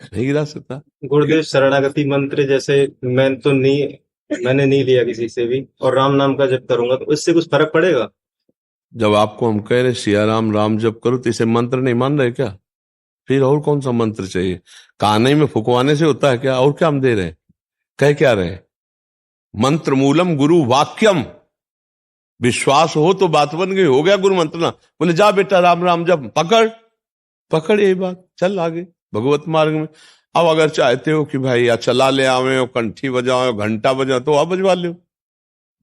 नहीं गिरा सकता। क्यों? गुरुदेव शरणागति मंत्र जैसे मैंने नहीं लिया किसी से भी, और राम नाम का जप करूंगा तो इससे कुछ फर्क पड़ेगा? जब आपको हम कह रहे सिया राम राम जप करो तो इसे मंत्र नहीं मान रहे क्या? फिर और कौन सा मंत्र चाहिए? काने में फुकवाने से होता है क्या? और क्या हम दे रहे हैं? कह क्या रहे हैं? मंत्र मूलम गुरु वाक्यम। विश्वास हो तो बात बन गई, हो गया गुरु मंत्र ना। बोले जा बेटा राम राम जप, पकड़ पकड़ यही बात, चल आगे भगवत मार्ग में। अब अगर चाहते हो कि भाई या चला ले आवे और कंठी बजाओ घंटा बजाओ तो आप बजवा लो।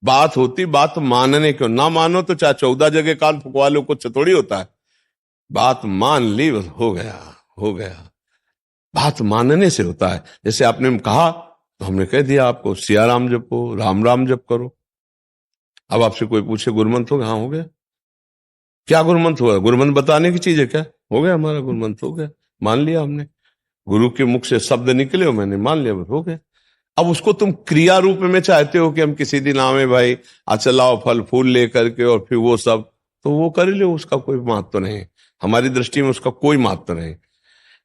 बात होती बात मानने क्यों ना मानो तो चाहे 14 जगह कान फुकवा लो, कुछ थोड़ी होता है। बात मान ली बस हो गया, हो गया। बात मानने से होता है। जैसे आपने कहा तो हमने कह दिया आपको सिया राम जपो, राम राम जप करो। अब आपसे कोई पूछे गुरुमंत्र हो गया? हाँ हो गया। क्या गुरुमंत्र हुआ? गुरुमंत्र बताने की चीज है क्या? हो गया, हमारा गुरुमंत्र हो गया, मान लिया हमने। गुरु के मुख से शब्द निकले हो, मैंने मान लिया, बस हो गया। अब उसको तुम क्रिया रूप में चाहते हो कि हम किसी दिन आवे भाई चलाओ फल फूल लेकर के और फिर वो सब, तो वो कर लो, उसका कोई महत्व नहीं। हमारी दृष्टि में उसका कोई महत्व नहीं।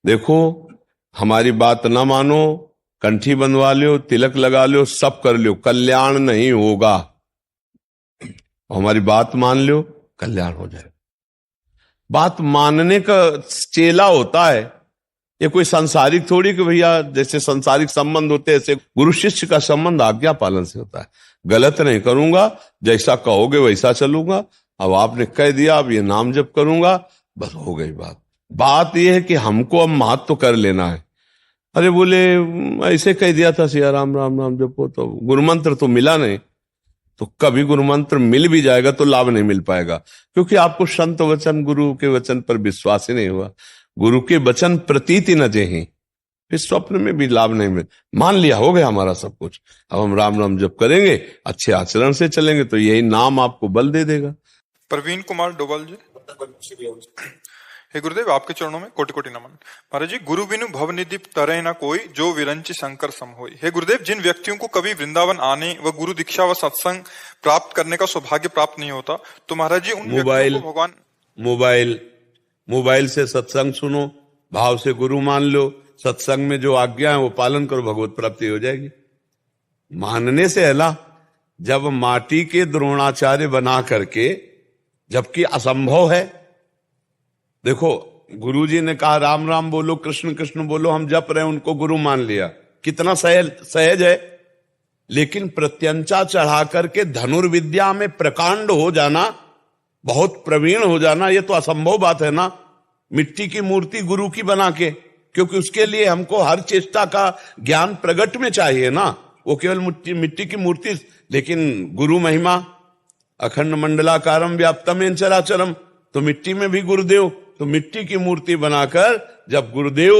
देखो, हमारी बात ना मानो, कंठी बंधवा लो, तिलक लगा लो, सब कर लो, कल्याण नहीं होगा। हमारी बात मान लो, कल्याण हो जाएगा। बात मानने का चेला होता है। ये कोई सांसारिक थोड़ी कि भैया जैसे सांसारिक संबंध होते हैं ऐसे गुरु शिष्य का संबंध आज्ञा पालन से होता है। गलत नहीं करूंगा, जैसा कहोगे वैसा चलूंगा। अब आपने कह दिया अब ये नाम जप करूंगा, बस हो गई बात। बात यह है कि हमको अब महत्व कर लेना है। अरे बोले ऐसे कह दिया था सिया राम राम राम जपो, तो गुरु मंत्र तो मिला नहीं। तो कभी गुरु मंत्र मिल भी जाएगा तो लाभ नहीं मिल पाएगा, क्योंकि आपको संत वचन गुरु के वचन पर विश्वास ही नहीं हुआ। गुरु के वचन प्रतीति न जेहि, फिर स्वप्न में भी लाभ नहीं मिल। मान लिया हो गया हमारा सब कुछ। अब हम राम राम जप करेंगे, अच्छे आचरण से चलेंगे तो यही नाम आपको बल दे देगा। प्रवीण कुमार डोभाल जी। हे गुरुदेव, आपके चरणों में कोटि कोटि नमन। महाराज जी, गुरु बिनु भव निधि तरह न कोई, जो विरंचि शंकर सम होई। हे गुरुदेव, जिन व्यक्तियों को कभी वृंदावन आने व गुरु दीक्षा व सत्संग प्राप्त करने का सौभाग्य प्राप्त नहीं होता, तो महाराज जी उन व्यक्तियों को भगवान मोबाइल मोबाइल से सत्संग सुनो, भाव से गुरु मान लो, सत्संग में जो आज्ञा है वो पालन करो, भगवत प्राप्ति हो जाएगी। मानने से अला, जब माटी के द्रोणाचार्य बना करके, जबकि असंभव है। देखो, गुरुजी ने कहा राम राम बोलो, कृष्ण कृष्ण बोलो, हम जप रहे हैं, उनको गुरु मान लिया, कितना सहज सहज है। लेकिन प्रत्यंचा चढ़ा करके धनुर्विद्या में प्रकांड हो जाना, बहुत प्रवीण हो जाना, ये तो असंभव बात है ना। मिट्टी की मूर्ति गुरु की बना के, क्योंकि उसके लिए हमको हर चेष्टा का ज्ञान प्रगट में चाहिए ना, वो केवल मिट्टी की मूर्ति। लेकिन गुरु महिमा अखंड मंडलाकारम व्याप्तमेन चराचरम, तो मिट्टी में भी गुरुदेव, तो मिट्टी की मूर्ति बनाकर जब गुरुदेव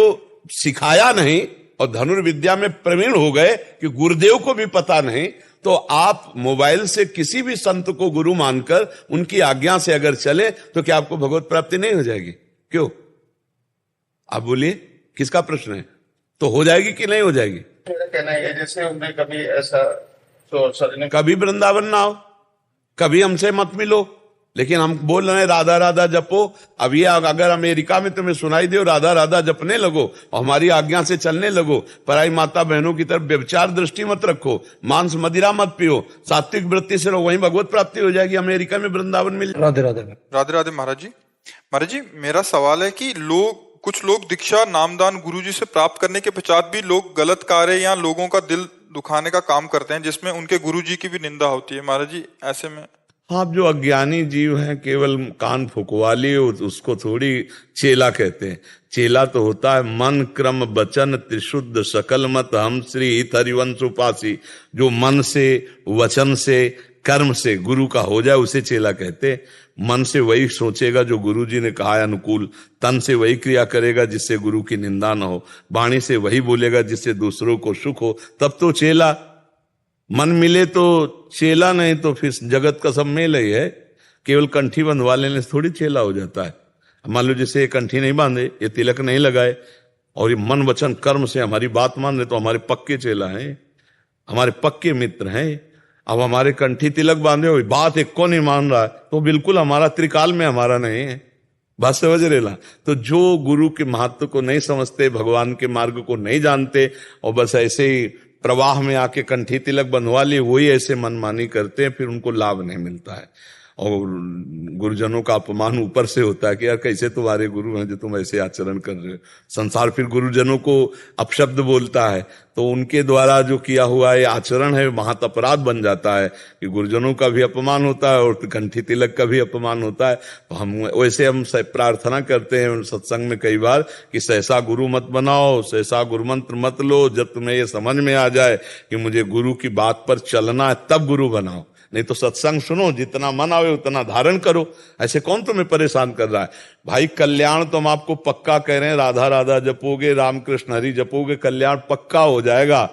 सिखाया नहीं और धनुर्विद्या में प्रवीण हो गए कि गुरुदेव को भी पता नहीं, तो आप मोबाइल से किसी भी संत को गुरु मानकर उनकी आज्ञा से अगर चले तो क्या आपको भगवत प्राप्ति नहीं हो जाएगी? क्यों? आप बोलिए, किसका प्रश्न है? तो हो जाएगी कि नहीं हो जाएगी? मेरा कहना है जैसे उनने कभी ऐसा तो सर ने कभी वृंदावन ना आओ, कभी हमसे मत मिलो, लेकिन हम बोल रहे हैं राधा राधा जपो। अब ये अगर अमेरिका में तुम्हें सुनाई दे राधा राधा जपने लगो और हमारी आज्ञा से चलने लगो, पराई माता बहनों की तरफ व्यभिचार दृष्टि मत रखो, मांस मदिरा मत पियो, सात्विक वृत्ति से रहो, वहीं भगवत प्राप्ति हो जाएगी। अमेरिका में वृंदावन मिल। राधे राधे राधे राधे। महाराज जी, महाराज जी, मेरा सवाल है कि कुछ लोग दीक्षा नामदान गुरुजी से प्राप्त करने के पश्चात भी लोग गलत कार्य या लोगों का दिल दुखाने का काम करते हैं, जिसमें उनके गुरुजी की भी निंदा होती है। महाराज जी, ऐसे में आप जो अज्ञानी जीव हैं, केवल कान फुकवा लिए, उसको थोड़ी चेला कहते हैं। चेला तो होता है मन क्रम वचन त्रिशुद्ध सकल मत हम श्री हित हरिवंश उपासी, जो मन से वचन से कर्म से गुरु का हो जाए उसे चेला कहते। मन से वही सोचेगा जो गुरु जी ने कहा है अनुकूल, तन से वही क्रिया करेगा जिससे गुरु की निंदा न हो, वाणी से वही बोलेगा जिससे दूसरों को सुख हो, तब तो चेला। मन मिले तो चेला, नहीं तो फिर जगत का सब मेल ही है। केवल कंठी बंधवा लेने से थोड़ी चेला हो जाता है। मान लो जैसे ये कंठी नहीं बांधे, ये तिलक नहीं लगाए और ये मन वचन कर्म से हमारी बात मान रहे, तो हमारे पक्के चेला हैं, हमारे पक्के मित्र हैं। अब हमारे कंठी तिलक बांधे हुए बात एक को नहीं मान रहा है, तो बिल्कुल हमारा त्रिकाल में हमारा नहीं है। बात समझ रहे ना। तो जो गुरु के महत्व को नहीं समझते, भगवान के मार्ग को नहीं जानते और बस ऐसे ही प्रवाह में आके कंठी तिलक बंधवा लिए, वही ऐसे मनमानी करते हैं, फिर उनको लाभ नहीं मिलता है। और गुरुजनों का अपमान ऊपर से होता है कि यार कैसे तुम्हारे गुरु हैं जो तुम ऐसे आचरण कर रहे हो। संसार फिर गुरुजनों को अपशब्द बोलता है, तो उनके द्वारा जो किया हुआ ये आचरण है महत अपराध बन जाता है कि गुरुजनों का भी अपमान होता है और कंठी तिलक का भी अपमान होता है। तो हम वैसे हम प्रार्थना करते हैं सत्संग में कई बार कि सहसा गुरु मत बनाओ, सहसा गुरु मंत्र मत लो, जब तुम्हें ये समझ में आ जाए कि मुझे गुरु की बात पर चलना है तब गुरु बनाओ, नहीं तो सत्संग सुनो, जितना मन आवे उतना धारण करो। ऐसे कौन तुम्हें परेशान कर रहा है भाई? कल्याण तो हम आपको पक्का कह रहे हैं, राधा राधा जपोगे, रामकृष्ण हरि जपोगे, कल्याण पक्का हो जाएगा,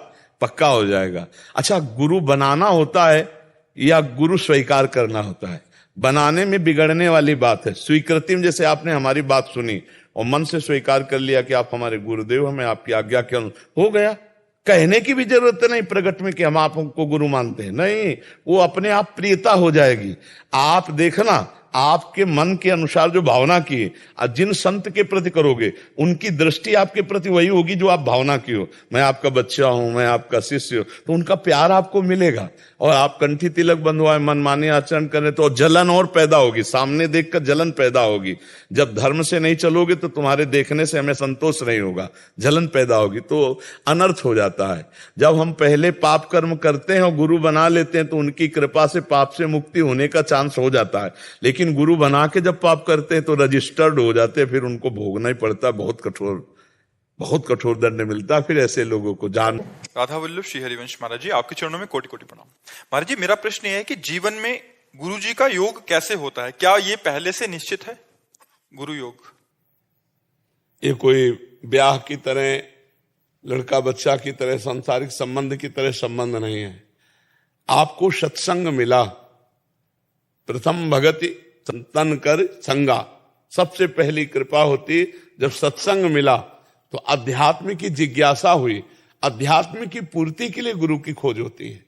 पक्का हो जाएगा। अच्छा, गुरु बनाना होता है या गुरु स्वीकार करना होता है? बनाने में बिगड़ने वाली बात है। स्वीकृति में जैसे आपने हमारी बात सुनी और मन से स्वीकार कर लिया कि आप हमारे गुरुदेव, हमें आपकी आज्ञा के अनुसार, हो गया। कहने की भी जरूरत नहीं प्रकट में कि हम आपको गुरु मानते हैं, नहीं, वो अपने आप प्रियता हो जाएगी। आप देखना, आपके मन के अनुसार जो भावना की जिन संत के प्रति करोगे उनकी दृष्टि आपके प्रति वही होगी जो आप भावना की हो। मैं आपका बच्चा हूं, मैं आपका शिष्य हूं, तो उनका प्यार आपको मिलेगा। और आप कंठी तिलक बंधवाए, मनमानी आचरण करें तो जलन और पैदा होगी, सामने देखकर जलन पैदा होगी। जब धर्म से नहीं चलोगे तो तुम्हारे देखने से हमें संतोष नहीं होगा, जलन पैदा होगी, तो अनर्थ हो जाता है। जब हम पहले पाप कर्म करते हैं और गुरु बना लेते हैं तो उनकी कृपा से पाप से मुक्ति होने का चांस हो जाता है। लेकिन गुरु बना के जब पाप करते हैं तो रजिस्टर्ड हो जाते हैं, फिर उनको भोगना ही पड़ता है, बहुत कठोर दंड मिलता है फिर ऐसे लोगों को। जान राधा वल्लभ श्री हरिवंश महाराज जी, आपके चरणों में कोटि कोटि प्रणाम। महाराज जी, मेरा प्रश्न यह है कि जीवन में गुरु जी का योग कैसे होता है? क्या ये पहले से निश्चित है गुरु योग? ये कोई ब्याह की तरह, लड़का बच्चा की तरह, सांसारिक संबंध की तरह संबंध नहीं है। आपको सत्संग मिला, प्रथम भगति तन कर संगा, सबसे पहली कृपा होती जब सत्संग मिला तो अध्यात्म की जिज्ञासा हुई, अध्यात्म की पूर्ति के लिए गुरु की खोज होती है।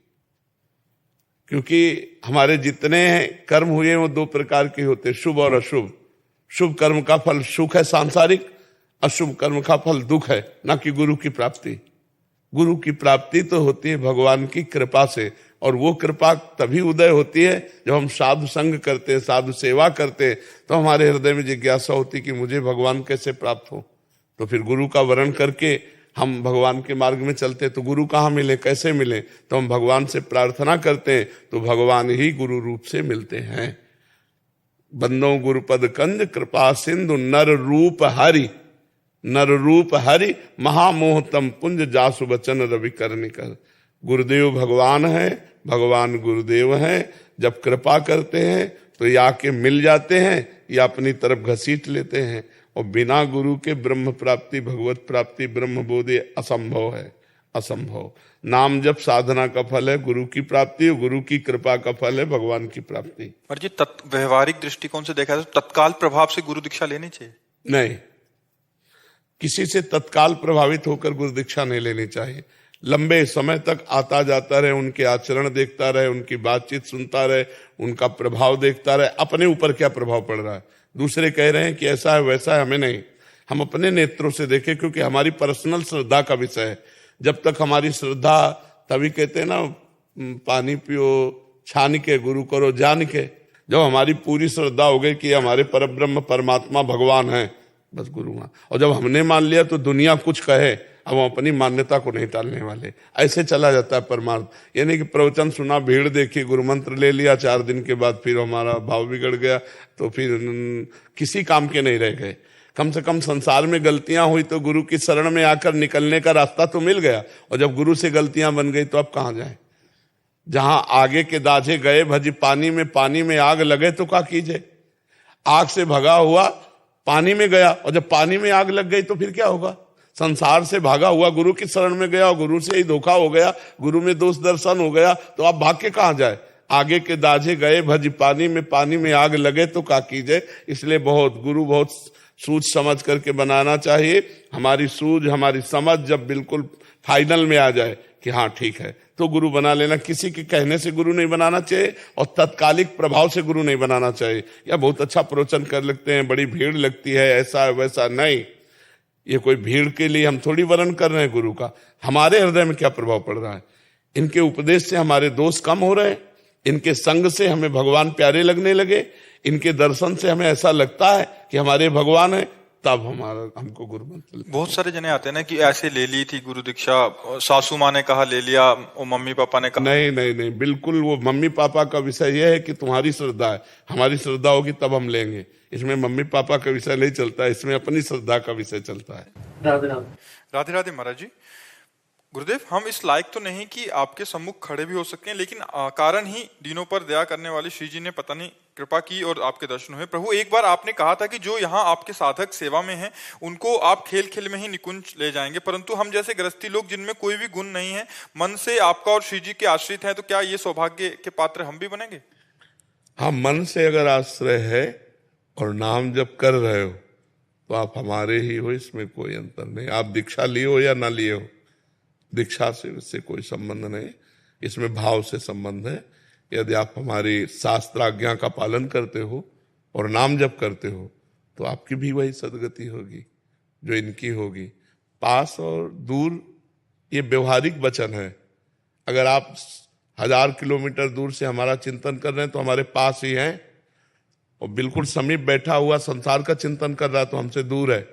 क्योंकि हमारे जितने कर्म हुए वो दो प्रकार के होते, शुभ और अशुभ। शुभ कर्म का फल सुख है सांसारिक, अशुभ कर्म का फल दुख है, ना कि गुरु की प्राप्ति। गुरु की प्राप्ति तो होती है भगवान की कृपा से, और वो कृपा तभी उदय होती है जब हम साधु संग करते हैं, साधु सेवा करते हैं, तो हमारे हृदय में जिज्ञासा होती कि मुझे भगवान कैसे प्राप्त हो। तो फिर गुरु का वरण करके हम भगवान के मार्ग में चलते। तो गुरु कहाँ मिले, कैसे मिले? तो हम भगवान से प्रार्थना करते हैं तो भगवान ही गुरु रूप से मिलते हैं। बंदो गुरुपद कंज कृपा सिंधु नर रूप हरि, नर रूप हरि महामोहतम पुंज जासु बचन रवि कर्णिकर। गुरुदेव भगवान है, भगवान गुरुदेव हैं। जब कृपा करते हैं तो या के मिल जाते हैं या अपनी तरफ घसीट लेते हैं। और बिना गुरु के ब्रह्म प्राप्ति, भगवत प्राप्ति, ब्रह्म बोधि असंभव है, असंभव। नाम जब साधना का फल है, गुरु की प्राप्ति, गुरु की कृपा का फल है भगवान की प्राप्ति। पर जी व्यवहारिक दृष्टिकोण से देखा तो तत्काल प्रभाव से गुरु दीक्षा लेनी चाहिए? नहीं, किसी से तत्काल प्रभावित होकर गुरु दीक्षा नहीं लेनी चाहिए। लंबे समय तक आता जाता रहे, उनके आचरण देखता रहे, उनकी बातचीत सुनता रहे, उनका प्रभाव देखता रहे। अपने ऊपर क्या प्रभाव पड़ रहा है, दूसरे कह रहे हैं कि ऐसा है वैसा है, हमें नहीं, हम अपने नेत्रों से देखें, क्योंकि हमारी पर्सनल श्रद्धा का विषय है। जब तक हमारी श्रद्धा, तभी कहते हैं ना, पानी पियो छान के, गुरु करो जान के। जब हमारी पूरी श्रद्धा हो गई कि हमारे परब्रह्म परमात्मा भगवान है, बस गुरु मान। और जब हमने मान लिया तो दुनिया कुछ कहे, अब हम अपनी मान्यता को नहीं टालने वाले। ऐसे चला जाता है परमार्थ। यानी कि प्रवचन सुना, भीड़ देखी, गुरु मंत्र ले लिया, 4 दिन के बाद फिर हमारा भाव बिगड़ गया, तो फिर किसी काम के नहीं रह गए। कम से कम संसार में गलतियां हुई तो गुरु की शरण में आकर निकलने का रास्ता तो मिल गया। और जब गुरु से गलतियां बन गई तो अब कहाँ जाए? जहां आगे के दाझे गए भजी पानी में आग लगे तो क्या कीजिए? आग से भगा हुआ पानी में गया, और जब पानी में आग लग गई तो फिर क्या होगा? संसार से भागा हुआ गुरु की शरण में गया और गुरु से ही धोखा हो गया, गुरु में दोष दर्शन हो गया, तो आप भाग के कहाँ जाए? आगे के दाझे गए भजी पानी में आग लगे तो क्या कीजिए? इसलिए गुरु बहुत सूझ समझ करके बनाना चाहिए। हमारी सूझ, हमारी समझ जब बिल्कुल फाइनल में आ जाए कि हाँ ठीक है तो गुरु बना लेना। किसी के कहने से गुरु नहीं बनाना चाहिए और तत्कालिक प्रभाव से गुरु नहीं बनाना चाहिए। या बहुत अच्छा प्रवचन कर लेते हैं, बड़ी भीड़ लगती है, ऐसा वैसा नहीं। ये कोई भीड़ के लिए हम थोड़ी वर्ण कर रहे हैं गुरु का। हमारे हृदय में क्या प्रभाव पड़ रहा है? इनके उपदेश से हमारे दोष कम हो रहे हैं, इनके संग से हमें भगवान प्यारे लगने लगे, इनके दर्शन से हमें ऐसा लगता है कि हमारे भगवान है, तब हमको गुरु मंत्र। बहुत सारे जने आते हैं ना कि ऐसे ले ली थी गुरु दीक्षा, सासू माँ ने कहा ले लिया, और मम्मी पापा ने कहा। नहीं नहीं नहीं, बिल्कुल वो मम्मी पापा का विषय यह है कि तुम्हारी श्रद्धा है, हमारी श्रद्धा होगी तब हम लेंगे। इसमें मम्मी पापा का विषय नहीं चलता है, इसमें अपनी श्रद्धा का विषय चलता है। राधे राधे महाराज जी। गुरुदेव, हम इस लायक तो नहीं कि आपके सम्मुख खड़े भी हो सकते हैं, लेकिन कारण ही दीनों पर दया करने वाले श्री जी ने पता नहीं कृपा की और आपके दर्शन हुए। प्रभु, एक बार आपने कहा था कि जो यहाँ आपके साधक सेवा में हैं उनको आप खेल खेल में ही निकुंज ले जाएंगे, परंतु हम जैसे गृहस्थी लोग जिनमें कोई भी गुण नहीं है, मन से आपका और श्री जी के आश्रित हैं, तो क्या ये सौभाग्य के पात्र हम भी बनेंगे? हाँ, मन से अगर आश्रय है और नाम जब कर रहे हो तो आप हमारे ही हो, इसमें कोई अंतर नहीं। आप दीक्षा लिए हो या ना लिए हो, दीक्षा से इससे कोई संबंध नहीं, इसमें भाव से संबंध है। यदि आप हमारी शास्त्र आज्ञा का पालन करते हो और नाम जप करते हो तो आपकी भी वही सदगति होगी जो इनकी होगी। पास और दूर ये व्यवहारिक वचन है। अगर आप 1000 किलोमीटर दूर से हमारा चिंतन कर रहे हैं तो हमारे पास ही हैं, और बिल्कुल समीप बैठा हुआ संसार का चिंतन कर रहा है तो हमसे दूर है,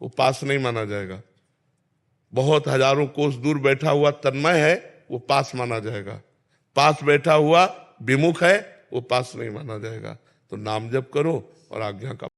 वो पास नहीं माना जाएगा। बहुत हजारों कोस दूर बैठा हुआ तन्मय है, वो पास माना जाएगा। पास बैठा हुआ विमुख है, वो पास नहीं माना जाएगा। तो नाम जप करो और आज्ञा का